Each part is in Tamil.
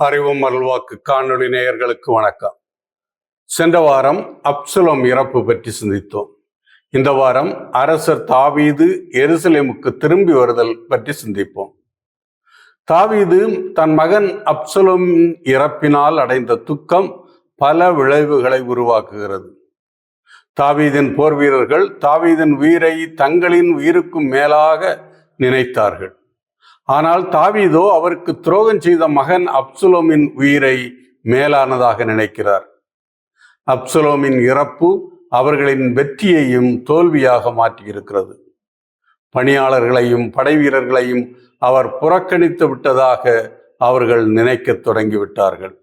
அறிவும் அருள்வாக்கு காணொளி நேயர்களுக்கு வணக்கம். சென்ற வாரம் அப்சலோம் இறப்பு பற்றி சிந்தித்தோம். இந்த வாரம் அரசர் தாவீது எருசலேமுக்கு திரும்பி வருதல் பற்றி சிந்திப்போம். தாவீது தன் மகன் அப்சலோமின் இறப்பினால் அடைந்த துக்கம் பல விளைவுகளை உருவாக்குகிறது. தாவீதின் போர் வீரர்கள் தாவீதின் உயிரை தங்களின் உயிருக்கும் மேலாக நினைத்தார்கள். ஆனால் தாவீதோ அவருக்கு துரோகம் செய்த மகன் அப்சலோமின் உயிரை மேலானதாக நினைக்கிறார். அப்சலோமின் இறப்பு அவர்களின் வெற்றியையும் தோல்வியாக மாற்றியிருக்கிறது. பணியாளர்களையும் படை வீரர்களையும் அவர் புறக்கணித்து விட்டதாக அவர்கள் நினைக்க தொடங்கிவிட்டார்கள்.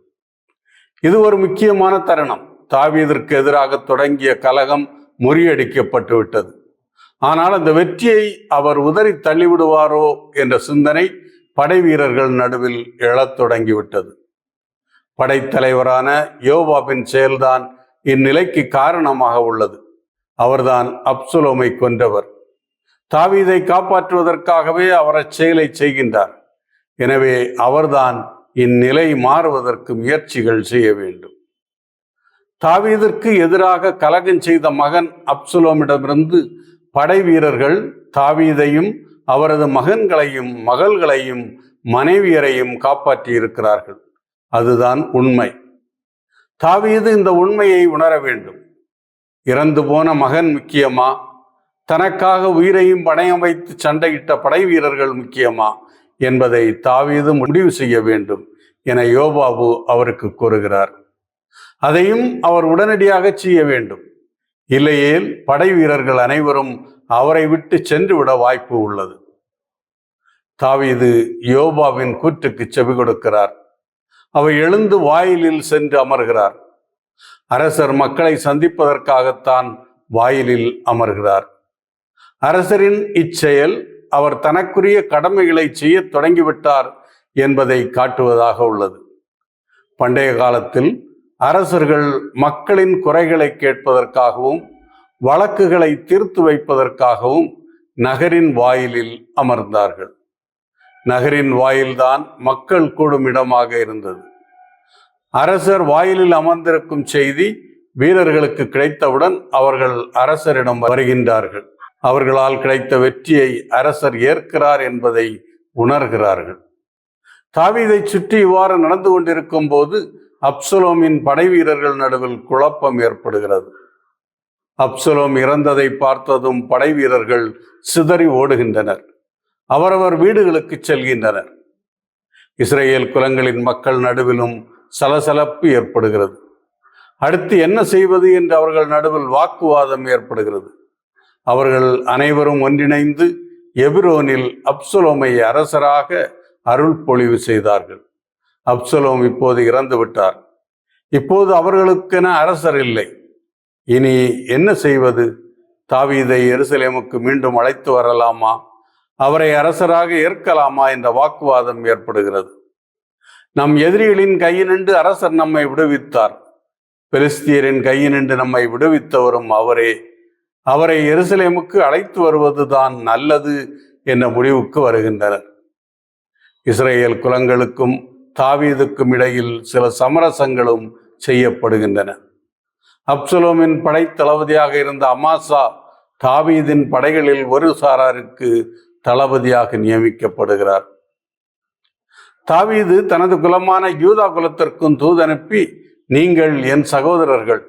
இது ஒரு முக்கியமான தருணம். தாவீதிற்கு எதிராக தொடங்கிய கலகம் முறியடிக்கப்பட்டு விட்டது. ஆனால் அந்த வெற்றியை அவர் உதறி தள்ளிவிடுவாரோ என்ற சிந்தனை படை வீரர்கள் நடுவில் எழத் தொடங்கிவிட்டது. படைத்தலைவரான யோவாபின் செயல்தான் இந்நிலைக்கு காரணமாக உள்ளது. அவர்தான் அப்சலோமை கொன்றவர். தாவீதை காப்பாற்றுவதற்காகவே அவர் அச்செயலை செய்கின்றார். எனவே அவர்தான் இந்நிலை மாறுவதற்கு முயற்சிகள் செய்ய வேண்டும். தாவீதிற்கு எதிராக கலகம் செய்த மகன் அப்சலோமிடமிருந்து படை வீரர்கள் தாவீதையும் அவரது மகன்களையும் மகள்களையும் மனைவியரையும் காப்பாற்றி இருக்கிறார்கள். அதுதான் உண்மை. தாவீது இந்த உண்மையை உணர வேண்டும். இறந்து போன மகன் முக்கியமா, தனக்காக உயிரையும் பணயம் வைத்து சண்டையிட்ட படை வீரர்கள் முக்கியமா என்பதை தாவீது முடிவு செய்ய வேண்டும் என யோவாபு அவருக்கு கூறுகிறார். அதையும் அவர் உடனடியாக செய்ய வேண்டும். இல்லையேல் படை வீரர்கள் அனைவரும் அவரை விட்டு சென்று விட வாய்ப்பு உள்ளது. தாவீது யோவாபின் கூற்றுக்கு செவி கொடுக்கிறார். அவர் எழுந்து வாயிலில் சென்று அமர்கிறார். அரசர் மக்களை சந்திப்பதற்காகத்தான் வாயிலில் அமர்கிறார். அரசரின் இச்செயல் அவர் தனக்குரிய கடமைகளை செய்ய தொடங்கிவிட்டார் என்பதை காட்டுவதாக உள்ளது. பண்டைய காலத்தில் அரசர்கள் மக்களின் குறைகளை கேட்பதற்காகவும் வழக்குகளை தீர்த்து வைப்பதற்காகவும் நகரின் வாயிலில் அமர்ந்தார்கள். நகரின் வாயில்தான் மக்கள் கூடும் இடமாக இருந்தது. அரசர் வாயிலில் அமர்ந்திருக்கும் செய்தி வீரர்களுக்கு கிடைத்தவுடன் அவர்கள் அரசரிடம் வருகின்றார்கள். அவர்களால் கிடைத்த வெற்றியை அரசர் ஏற்கிறார் என்பதை உணர்கிறார்கள். தாவீதை சுற்றி இவ்வாறு நடந்து கொண்டிருக்கும் போது அப்சலோமின் படை வீரர்கள் நடுவில் குழப்பம் ஏற்படுகிறது. அப்சலோம் இறந்ததை பார்த்ததும் படை வீரர்கள் சிதறி ஓடுகின்றனர். அவரவர் வீடுகளுக்கு செல்கின்றனர். இஸ்ரேல் குலங்களின் மக்கள் நடுவிலும் சலசலப்பு ஏற்படுகிறது. அடுத்து என்ன செய்வது என்று அவர்கள் நடுவில் வாக்குவாதம் ஏற்படுகிறது. அவர்கள் அனைவரும் ஒன்றிணைந்து எபிரோனில் அப்சலோமை அரசராக அருள் பொழிவு செய்தார்கள். அப்சலோம் இப்போது இறந்து விட்டார். இப்போது அவர்களுக்கென அரசர் இல்லை. இனி என்ன செய்வது? தாவீதை எருசலேமுக்கு மீண்டும் அழைத்து வரலாமா, அவரை அரசராக ஏற்கலாமா என்ற வாக்குவாதம் ஏற்படுகிறது. நம் எதிரிகளின் கையினின்று அரசர் நம்மை விடுவித்தார். பெலிஸ்தியரின் கையினின்று நம்மை விடுவித்தவரும் அவரே. அவரை எருசலேமுக்கு அழைத்து வருவதுதான் நல்லது என்ற முடிவுக்கு வருகின்றனர். இஸ்ரேல் குலங்களுக்கும் தாவீதுக்கும் இடையில் சில சமரசங்களும் செய்யப்படுகின்றன. அப்சலோமின் படை தளபதியாக இருந்த அமாசா தாவீதின் படைகளில் ஒரு சாராருக்கு தளபதியாக நியமிக்கப்படுகிறார். தாவீது தனது குலமான யூதா குலத்திற்கும் தூதனுப்பி, நீங்கள் என் சகோதரர்கள்,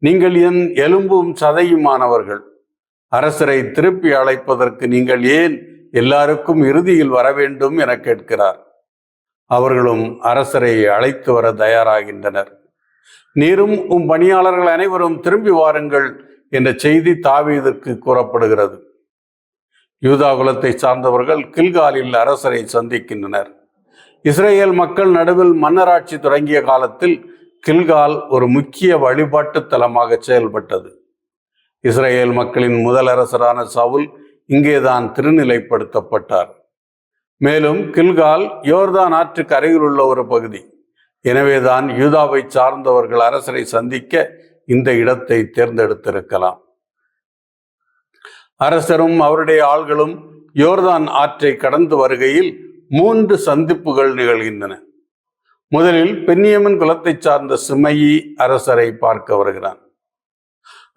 நீங்கள் என் எலும்பும் சதையுமானவர்கள். அரசரை திருப்பி அழைப்பதற்கு நீங்கள் ஏன் எல்லாருக்கும் இறுதியில் வர வேண்டும் என கேட்கிறார். அவர்களும் அரசரை அழைத்து வர தயாராகின்றனர். நீரும் உம் பணியாளர்கள் அனைவரும் திரும்பி வாருங்கள் என்ற செய்தி தாவீதிற்கு கூறப்படுகிறது. யூதா குலத்தை சார்ந்தவர்கள் கில்காலில் அரசரை சந்திக்கின்றனர். இஸ்ரேல் மக்கள் நடுவில் மன்னராட்சி தொடங்கிய காலத்தில் கில்கால் ஒரு முக்கிய வழிபாட்டு தலமாக செயல்பட்டது. இஸ்ரேல் மக்களின் முதல் அரசரான சவுல் இங்கேதான் திருநிலைப்படுத்தப்பட்டார். மேலும் கில்கால் யோர்தான் ஆற்றுக்கு அருகில் உள்ள ஒரு பகுதி. எனவேதான் யூதாவை சார்ந்தவர்கள் அரசரை சந்திக்க இந்த இடத்தை தேர்ந்தெடுத்திருக்கலாம். அரசரும் அவருடைய ஆள்களும் யோர்தான் ஆற்றை கடந்து வருகையில் 3 சந்திப்புகள் நிகழ்கின்றன. முதலில் பென்யமின் குலத்தை சார்ந்த சிமையி அரசரை பார்க்க வருகிறான்.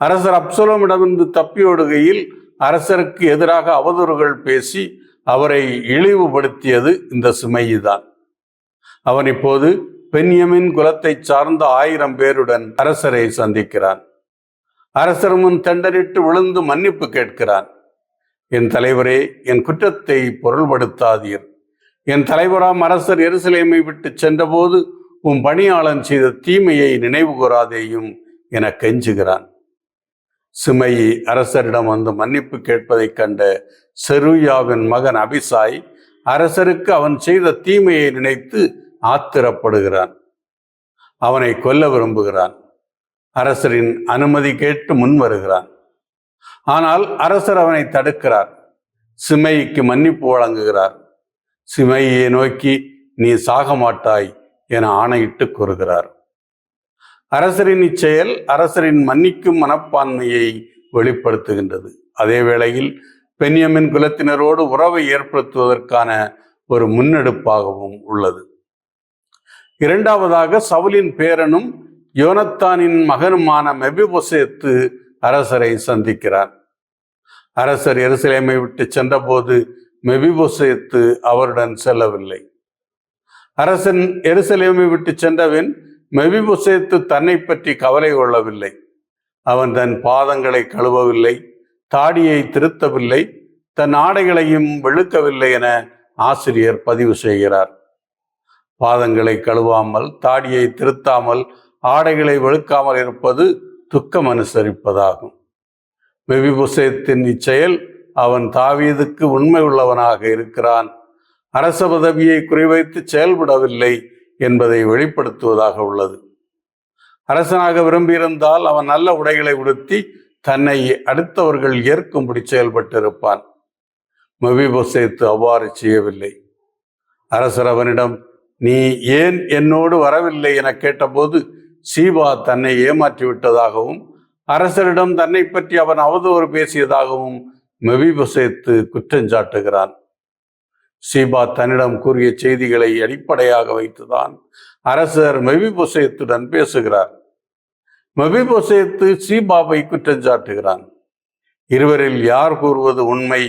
அரசர் அப்சலோமிடமிருந்து தப்பியோடுகையில் அரசருக்கு எதிராக அவதூறுகள் பேசி அவரை இழிவுபடுத்தியது இந்த சிமையி தான். அவன் இப்போது பென்யமின் குலத்தை சார்ந்த 1000 பேருடன் அரசரை சந்திக்கிறான். அரசர் முன் தண்டனிட்டு விழுந்து மன்னிப்பு கேட்கிறான். என் தலைவரே, என் குற்றத்தை பொருள்படுத்தாதீர். என் தலைவராம் அரசர் எருசலேமை விட்டு சென்றபோது உன் பணியாளன் செய்த தீமையை நினைவு கூறாதேயும் என கெஞ்சுகிறான். சிமையி அரசரிடம் வந்து மன்னிப்பு கேட்பதைக் கண்ட செருயாவின் மகன் அபிசாய் அரசருக்கு அவன் செய்த தீமையை நினைத்து ஆத்திரப்படுகிறான். அவனை கொல்ல விரும்புகிறான். அரசரின் அனுமதி கேட்டு முன் வருகிறான். ஆனால் அரசர் அவனை தடுக்கிறார். சிமையிக்கு மன்னிப்பு வழங்குகிறார். சிமையை நோக்கி நீ சாக மாட்டாய் என ஆணையிட்டு கூறுகிறார். அரசரின் இச்செயல் அரசரின் மன்னிக்கும் மனப்பான்மையை வெளிப்படுத்துகின்றது. அதே வேளையில் பென்யமின் குலத்தினரோடு உறவை ஏற்படுத்துவதற்கான ஒரு முன்னெடுப்பாகவும் உள்ளது. இரண்டாவதாக சவுலின் பேரனும் யோனத்தானின் மகனுமான மெபிபோசேத்து அரசரை சந்திக்கிறார். அரசர் எருசலேமை விட்டு சென்றபோது மெபிபோசேத்து அவருடன் செல்லவில்லை. அரசன் எருசலேமை விட்டு சென்றவன் மெபிபோசேத்து தன்னை பற்றி கவலை கொள்ளவில்லை. அவன் தன் பாதங்களை கழுவவில்லை, தாடியை திருத்தவில்லை, தன் ஆடைகளையும் வெளுக்கவில்லை என ஆசிரியர் பதிவு செய்கிறார். பாதங்களை கழுவாமல், தாடியை திருத்தாமல், ஆடைகளை வெளுக்காமல் இருப்பது துக்கம் அனுசரிப்பதாகும். மெபிபோசேத்தின் இச்செயல் அவன் தாவீதுக்கு உண்மை உள்ளவனாக இருக்கிறான், அரச பதவியை குறிவைத்து செயல்படவில்லை என்பதை வெளிப்படுத்துவதாக உள்ளது. அரசனாக விரும்பியிருந்தால் அவன் நல்ல உடைகளை உடுத்தி தன்னை அடுத்தவர்கள் ஏற்கும்படி செயல்பட்டிருப்பான். மெபிபோசேத்து அவ்வாறு செய்யவில்லை. அரசர் அவனிடம் நீ ஏன் என்னோடு வரவில்லை என கேட்டபோது சீபா தன்னை ஏமாற்றிவிட்டதாகவும் அரசரிடம் தன்னை பற்றி அவன் அவதூறு பேசியதாகவும் மெபிபோசேத்து குற்றஞ்சாட்டுகிறான். சீபா தன்னிடம் கூறிய செய்திகளை அடிப்படையாக வைத்துதான் அரசர் மெபிபோசேத்துடன் பேசுகிறார். மெபிபோசேத்து சீபாவை குற்றஞ்சாட்டுகிறான். இருவரில் யார் கூறுவது உண்மை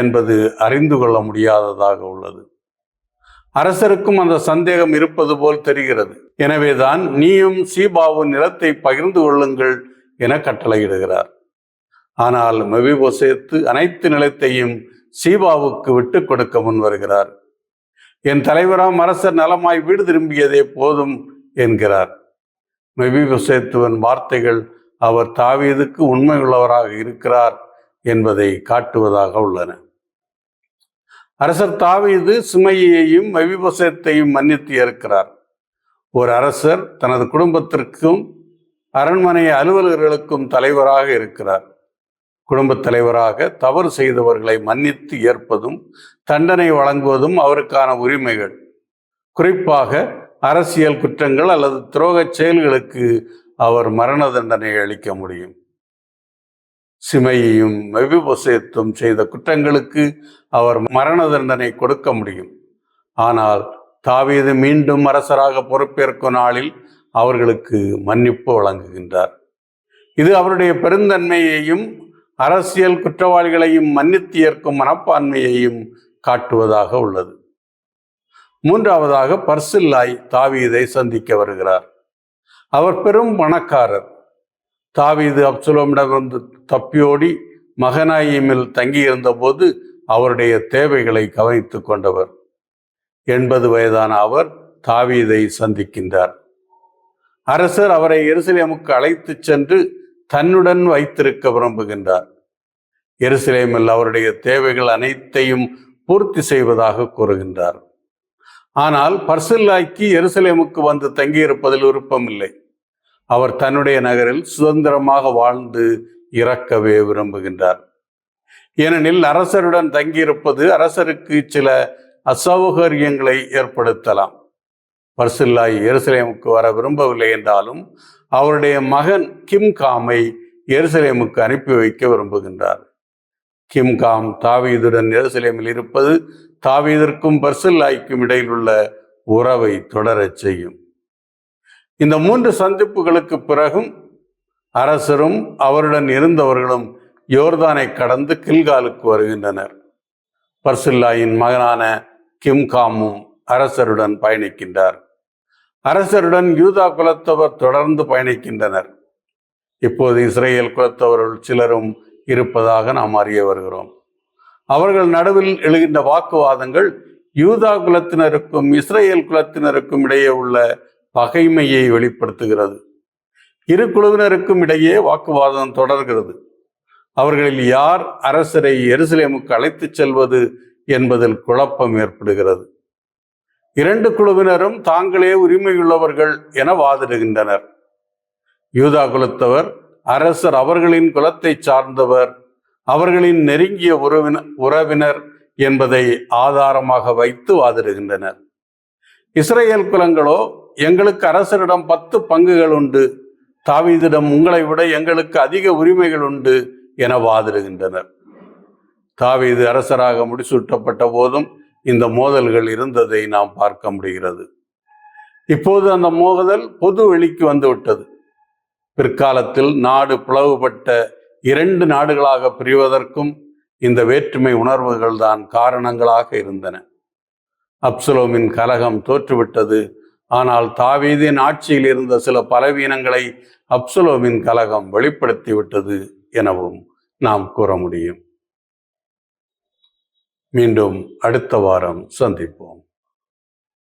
என்பது அறிந்து கொள்ள முடியாததாக உள்ளது. அரசருக்கும் அந்த சந்தேகம் இருப்பது போல் தெரிகிறது. எனவேதான் நீயும் சீபாவும் நிலத்தை பகிர்ந்து கொள்ளுங்கள் என கட்டளையிடுகிறார். ஆனால் மெபிபோசேத்து அனைத்து நிலத்தையும் சீபாவுக்கு விட்டு கொடுக்க முன் வருகிறார். என் தலைவராம் அரசர் நலமாய் வீடு திரும்பியதே போதும் என்கிறார். மெபிபோசேத்துவின் வார்த்தைகள் அவர் தாவீதுக்கு உண்மையுள்ளவராக இருக்கிறார் என்பதை காட்டுவதாக உள்ளன. அரசர் தாவீது சிமையையும் மெபிபோசேத்தையும் மன்னித்து ஏற்கிறார். ஒரு அரசர் தனது குடும்பத்திற்கும் அரண்மனை அலுவலர்களுக்கும் தலைவராக இருக்கிறார். குடும்பத் தலைவராக தவறு செய்தவர்களை மன்னித்து ஏற்பதும் தண்டனை வழங்குவதும் அவருக்கான உரிமைகள். குறிப்பாக அரசியல் குற்றங்கள் அல்லது துரோகச் செயல்களுக்கு அவர் மரண தண்டனை அளிக்க முடியும். சிமையையும் மெபிபோசேத்தும் செய்த குற்றங்களுக்கு அவர் மரண தண்டனை கொடுக்க முடியும். ஆனால் தாவீது மீண்டும் அரசராக பொறுப்பேற்கும் நாளில் அவர்களுக்கு மன்னிப்பு வழங்குகின்றார். இது அவருடைய பெருந்தன்மையையும் அரசியல் குற்றவாளிகளையும் மன்னித்து ஏற்கும் மனப்பான்மையையும் காட்டுவதாக உள்ளது. மூன்றாவதாக பர்சில்லாய் தாவீதை சந்திக்க வருகிறார். அவர் பெரும் பணக்காரர். தாவீது அப்சலோமிடமிருந்து தப்பியோடி மகனாயிமில் தங்கியிருந்த போது அவருடைய தேவைகளை கவனித்து கொண்டவர். 80 வயதான அவர் தாவீதை சந்திக்கின்றார். அரசர் அவரை எருசலேமுக்கு அழைத்து சென்று தன்னுடன் வைத்திருக்க விரும்புகின்றார். எருசலேமில் அவருடைய தேவைகள் அனைத்தையும் பூர்த்தி செய்வதாக கூறுகின்றார். ஆனால் பர்சில்லாய்க்கு எருசலேமுக்கு வந்து தங்கியிருப்பதில் விருப்பமில்லை. அவர் தன்னுடைய நகரில் சுதந்திரமாக வாழ்ந்து இறக்கவே விரும்புகின்றார். ஏனெனில் அரசருடன் தங்கியிருப்பது அரசருக்கு சில அசௌகரியங்களை ஏற்படுத்தலாம். பர்சில்லாய் எருசலேமுக்கு வர விரும்பவில்லை என்றாலும் அவருடைய மகன் கிம்காமை எருசலேமுக்கு அனுப்பி வைக்க விரும்புகின்றார். கிம்காம் தாவீதுடன் எருசலேமில் இருப்பது தாவீதிற்கும் பர்சில்லாய்க்கும் இடையில் உள்ள உறவை தொடரச் செய்யும். இந்த 3 சந்திப்புகளுக்கு பிறகும் அரசரும் அவருடன் இருந்தவர்களும் யோர்தானை கடந்து கில்காலுக்கு வருகின்றனர். பர்சில்லாயின் மகனான கிம்காமும் அரசருடன் பயணிக்கின்றார். அரசருடன் யூதா குலத்தவர் தொடர்ந்து பயணிக்கின்றனர். இப்போது இஸ்ரேல் குலத்தவர்கள் சிலரும் இருப்பதாக நாம் அறிய வருகிறோம். அவர்கள் நடுவில் எழுகின்ற வாக்குவாதங்கள் யூதா குலத்தினருக்கும் இஸ்ரேல் குலத்தினருக்கும் இடையே உள்ள பகைமையை வெளிப்படுத்துகிறது. இரு குழுவினருக்கும் இடையே வாக்குவாதம் தொடர்கிறது. அவர்களில் யார் அரசரை எருசலேமுக்கு அழைத்துச் செல்வது என்பதில் குழப்பம் ஏற்படுகிறது. 2 குழுவினரும் தாங்களே உரிமையுள்ளவர்கள் என வாதிடுகின்றனர். யூதா குலத்தவர் அரசர் அவர்களின் குலத்தை சார்ந்தவர், அவர்களின் நெருங்கிய உறவினர் என்பதை ஆதாரமாக வைத்து வாதிடுகின்றனர். இஸ்ரேல் குலங்களோ எங்களுக்கு அரசரிடம் 10 பங்குகள் உண்டு, தாவீதிடம் உங்களை விட எங்களுக்கு அதிக உரிமைகள் உண்டு என வாதிடுகின்றனர். தாவீது அரசராக முடிசூட்டப்பட்ட போதும் இந்த மோதல்கள் இருந்ததை நாம் பார்க்க முடிகிறது. இப்போது அந்த மோதல் பொது வெளிக்கு வந்துவிட்டது. பிற்காலத்தில் நாடு பிளவுபட்ட 2 நாடுகளாக பிரிவதற்கும் இந்த வேற்றுமை உணர்வுகள் தான் காரணங்களாக இருந்தன. அப்சலோமின் கலகம் தோற்றுவிட்டது. ஆனால் தாவீதின் ஆட்சியில் இருந்த சில பலவீனங்களை அப்சலோமின் கலகம் வெளிப்படுத்திவிட்டது எனவும் நாம் கூற முடியும். மீண்டும் அடுத்த வாரம் சந்திப்போம்.